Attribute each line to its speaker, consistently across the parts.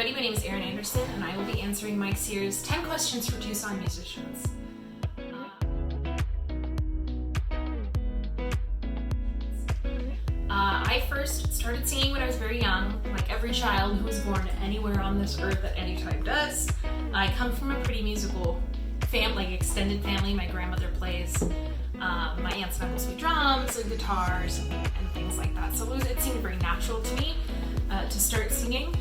Speaker 1: everybody, my name is Erin and I will be answering Mike Sears' 10 questions for Tucson musicians. I first started singing when I was very young, like every child who was born anywhere on this earth at any time does. I come from a pretty musical family, like extended family. My grandmother plays, my aunts and uncles play drums and guitars and things like that. So it seemed very natural to me to start singing.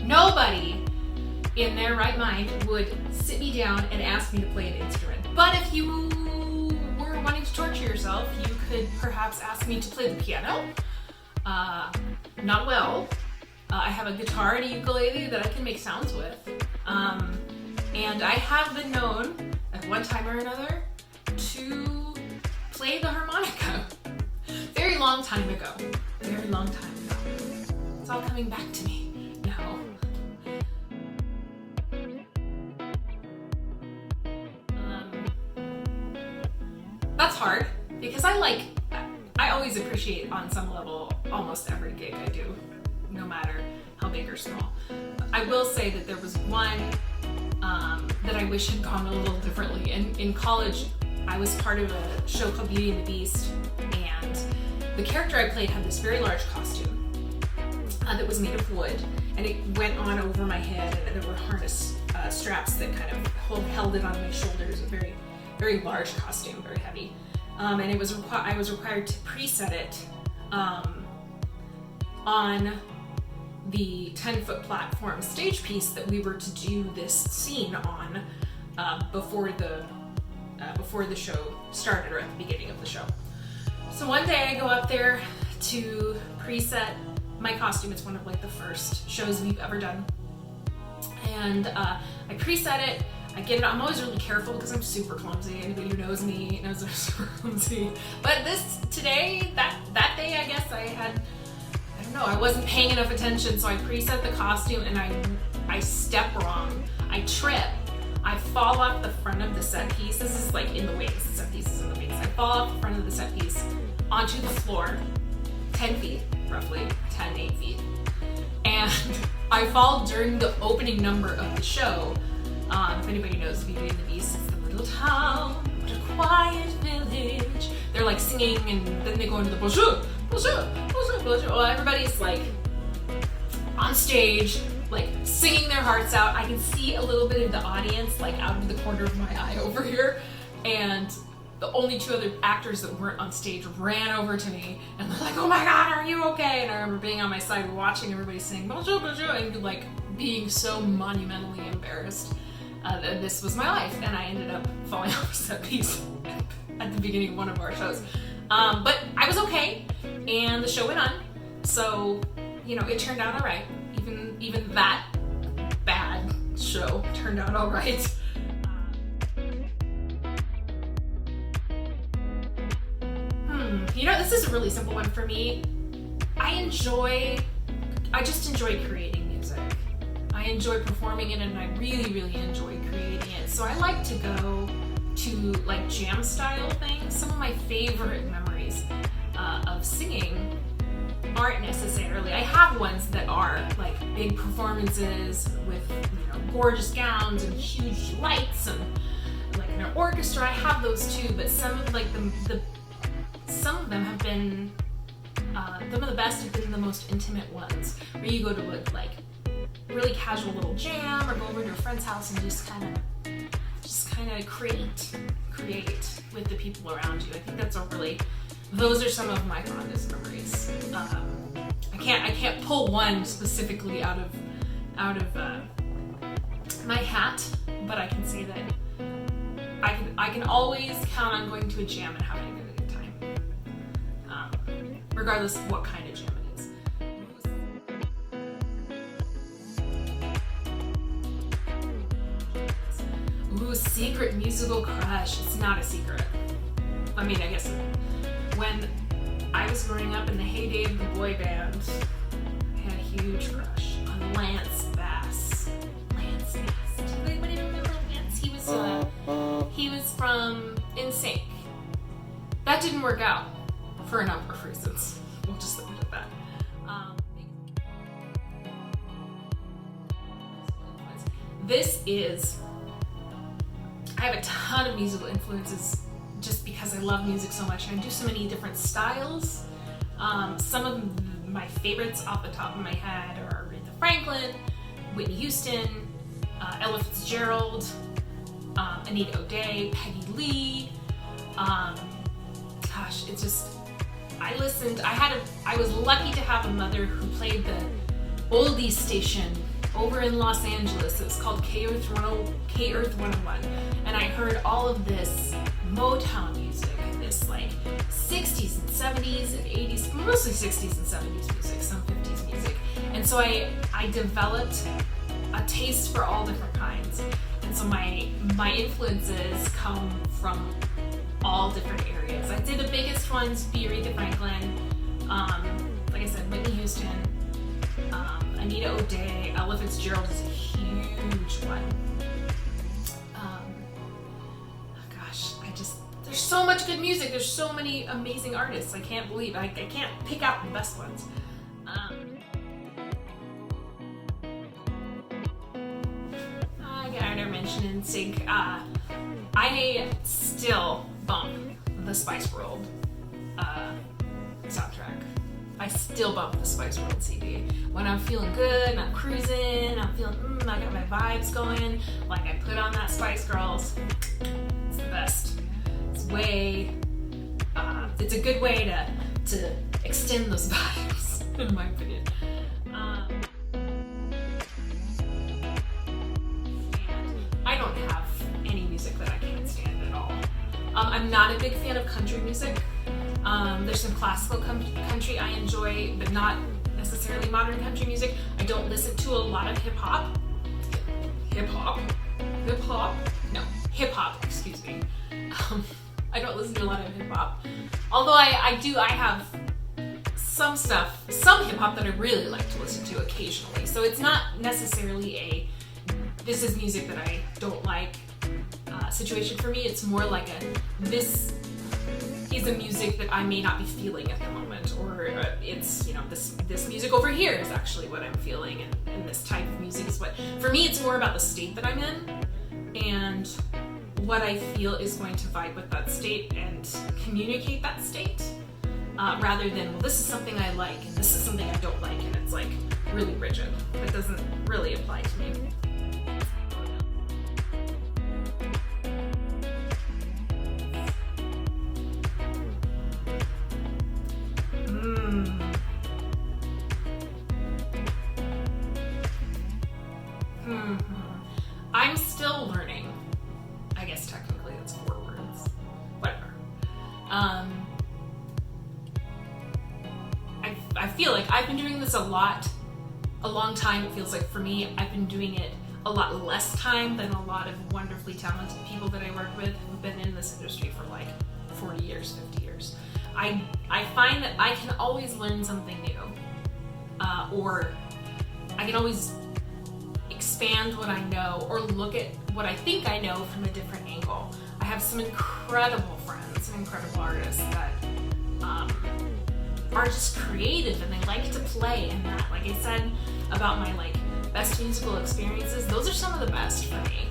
Speaker 1: Nobody in their right mind would sit me down and ask me to play an instrument. But if you were wanting to torture yourself, you could perhaps ask me to play the piano. Not well. I have a guitar and a ukulele that I can make sounds with. And I have been known, at one time or another, to play the harmonica. Very long time ago. Very long time ago. It's all coming back to me now. That's hard, because I always appreciate on some level almost every gig I do, no matter how big or small. I will say that there was one that I wish had gone a little differently. In college, I was part of a show called Beauty and the Beast, and the character I played had this very large costume that was made of wood, and it went on over my head, and there were harness straps that kind of held it on my shoulders. A very, very large costume, very heavy, and I was required to preset it on the 10-foot platform stage piece that we were to do this scene on before the show started, or at the beginning of the show. So one day I go up there to preset my costume. It's one of like the first shows we've ever done, and I preset it. I get it. I'm always really careful because I'm super clumsy. Anybody who knows me knows I'm super clumsy. But that day, I guess I don't know, I wasn't paying enough attention, so I preset the costume and I step wrong. I trip. I fall off the front of the set piece. This is like in the wings. The set piece is in the wings. I fall off the front of the set piece onto the floor, 10 feet, roughly, 8 feet. And I fall during the opening number of the show. If anybody knows Beauty and the Beast, it's the little town, what a quiet village. They're like singing, and then they go into the bonjour, bonjour, bonjour, bonjour. Well, everybody's like on stage, like singing their hearts out. I can see a little bit of the audience like out of the corner of my eye over here, and the only two other actors that weren't on stage ran over to me and they're like, "Oh my God, are you okay?" And I remember being on my side watching everybody sing bonjour, bonjour, and like being so monumentally embarrassed that this was my life, and I ended up falling off a set piece at the beginning of one of our shows. But I was okay, and the show went on, so you know, it turned out all right. Even that bad show turned out all right. You know, this is a really simple one for me. I just enjoy creating music. I enjoy performing it, and I really, really enjoy creating it. So I like to go to like jam style things. Some of my favorite memories of singing aren't necessarily, I have ones that are like big performances with, you know, gorgeous gowns and huge lights and like an orchestra. I have those too, but some of like some of them have been some of the best have been the most intimate ones, where you go to a like really casual little jam or go over to a friend's house and just kind of create with the people around you. I think those are some of my fondest memories. I can't pull one specifically out of my hat, but I can say that I can always count on going to a jam and having a good time, regardless of what kind of jam it is. Ooh, secret musical crush. It's not a secret. I mean, I guess when I was growing up in the heyday of the boy band, I had a huge crush on Lance Bass. Lance Bass. Does anybody remember Lance? He was from NSYNC. That didn't work out for a number of reasons. We'll just leave it at that. I have a ton of musical influences just because I love music so much, and I do so many different styles. Some of my favorites off the top of my head are Aretha Franklin, Whitney Houston, Ella Fitzgerald, Anita O'Day, Peggy Lee. It's just, I was lucky to have a mother who played the oldies station over in Los Angeles. It was called K-Earth 101, and I heard all of this Motown music, this like 60s and 70s and 80s, mostly 60s and 70s music, some 50s music. And so I developed a taste for all different kinds. And so my influences come from all different areas. I'd say the biggest ones be Aretha Franklin, like I said, Whitney Houston, Anita O'Day, Ella Fitzgerald is a huge one. There's so much good music. There's so many amazing artists. I can't believe I can't pick out the best ones. I gotta mention in sync. I still bump the Spice World soundtrack. I still bump the Spice World CD. When I'm feeling good, I'm cruising, I'm feeling, I got my vibes going, like I put on that Spice Girls. It's the best. It's a good way to extend those vibes, in my opinion. And I don't have any music that I can't stand at all. I'm not a big fan of country music. There's some classical country I enjoy, but not necessarily modern country music. I don't listen to a lot of hip hop, excuse me. I don't listen to a lot of hip hop. Although I have some hip hop that I really like to listen to occasionally. So it's not necessarily this is music that I don't like situation for me. It's more like this is a music that I may not be feeling at the moment, or it's, this music over here is actually what I'm feeling, and this type of music is what, for me, it's more about the state that I'm in, and what I feel is going to vibe with that state and communicate that state, rather than, well, this is something I like, and this is something I don't like, and it's like really rigid. That doesn't really apply to me. I'm still learning. I guess technically that's 4 words. Whatever. I feel like I've been doing this a long time. It feels like for me, I've been doing it a lot less time than a lot of wonderfully talented people that I work with who've been in this industry for like 40 years, 50 years. I find that I can always learn something new, or I can always expand what I know or look at what I think I know from a different angle. I have some incredible friends and incredible artists that are just creative and they like to play, and that, like I said about my best musical experiences, those are some of the best for me.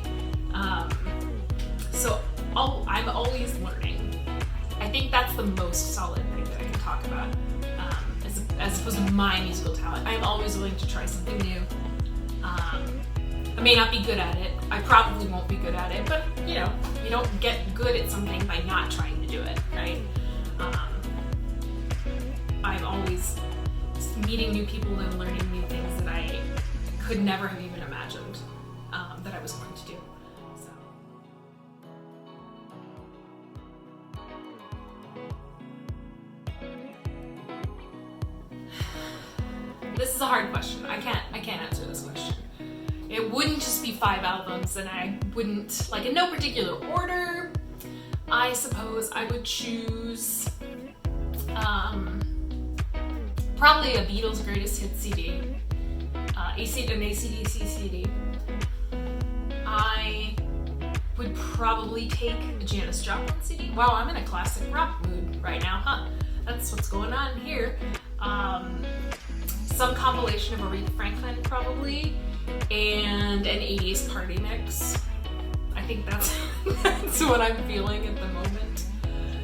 Speaker 1: So I'm always learning. I think that's the most solid thing that I can talk about, as opposed to my musical talent. I'm always willing to try something new. I may not be good at it. I probably won't be good at it, but you don't get good at something by not trying to do it, right? I'm always meeting new people and learning new things that I could never have even imagined that I was going to do. This is a hard question. I can't answer this question. It wouldn't just be 5 albums, and I wouldn't, in no particular order. I suppose I would choose probably a Beatles Greatest Hits CD, an AC/DC CD. I would probably take a Janis Joplin CD. Wow, I'm in a classic rock mood right now, huh? That's what's going on here. Some compilation of Aretha Franklin, probably. and an 80s party mix. I think that's that's what I'm feeling at the moment.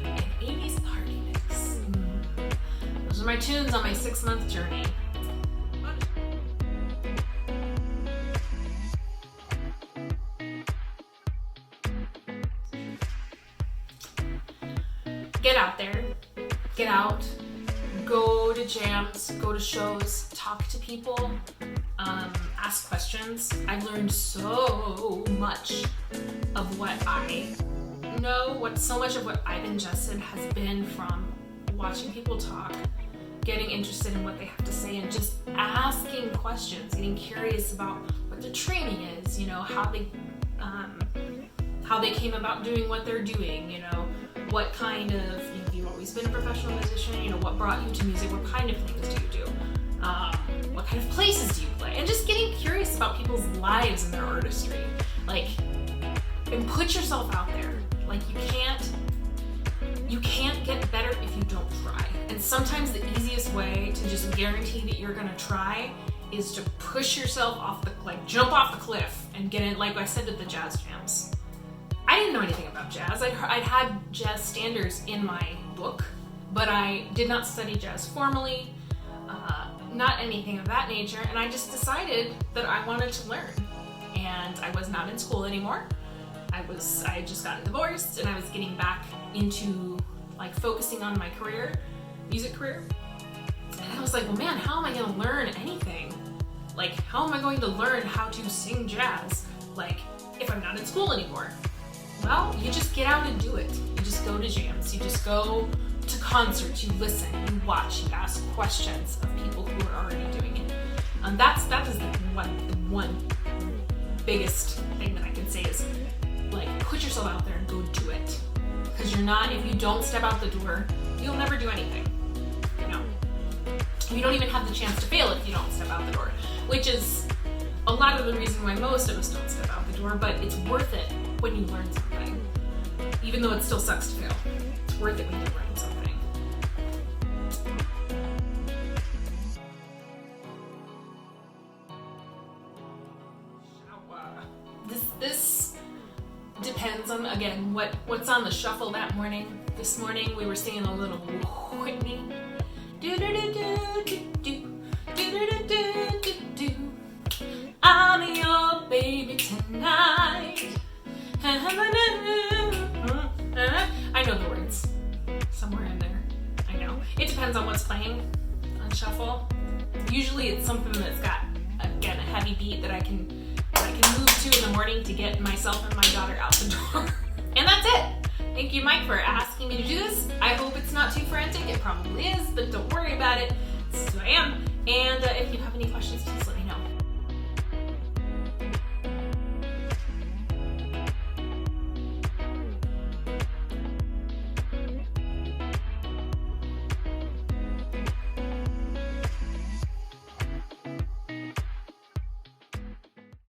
Speaker 1: An 80s party mix. Those are my tunes on my 6-month journey. Get out there, get out, go to jams, go to shows, talk to people, ask questions. I've learned so much of what I know, so much of what I've ingested has been from watching people talk, getting interested in what they have to say, and just asking questions, getting curious about what their training is, how they came about doing what they're doing, what kind of, if you've always been a professional musician, what brought you to music, what kind of things do you do, what kind of places do you play, and just getting curious about people's lives and their artistry, and put yourself out there. You can't get better if you don't try. And sometimes the easiest way to just guarantee that you're gonna try is to push yourself jump off the cliff and get in, like I said at the jazz jams. I didn't know anything about jazz. I'd had jazz standards in my book, but I did not study jazz formally, not anything of that nature, and I just decided that I wanted to learn. And I was not in school anymore. I had just gotten divorced, and I was getting back into focusing on my career, music career. And I was like, well, man, how am I going to learn anything? How am I going to learn how to sing jazz? If I'm not in school anymore. Well, you just get out and do it. You just go to jams. You just go to concerts. You listen. You watch. You ask questions of people who are already doing it. That is the one biggest thing that I can say is put yourself out there and go do it. Because if you don't step out the door, you'll never do anything. You don't even have the chance to fail if you don't step out the door, which is a lot of the reason why most of us don't step out the door, but it's worth it when you learn something. Even though it still sucks to fail, it's worth it when you learn something. This depends on, again, what's on the shuffle that morning. This morning we were singing a little Whitney. I'm your baby tonight. I know the words somewhere in there. I know. It depends on what's playing on shuffle. Usually it's something that's got, again, a heavy beat that I can move to in the morning to get myself and my daughter out the door. And that's it. Thank you, Mike, for asking me to do this. I hope it's not too frantic. It probably is, but don't worry about it. This is who I am. And if you have any questions, please let me know.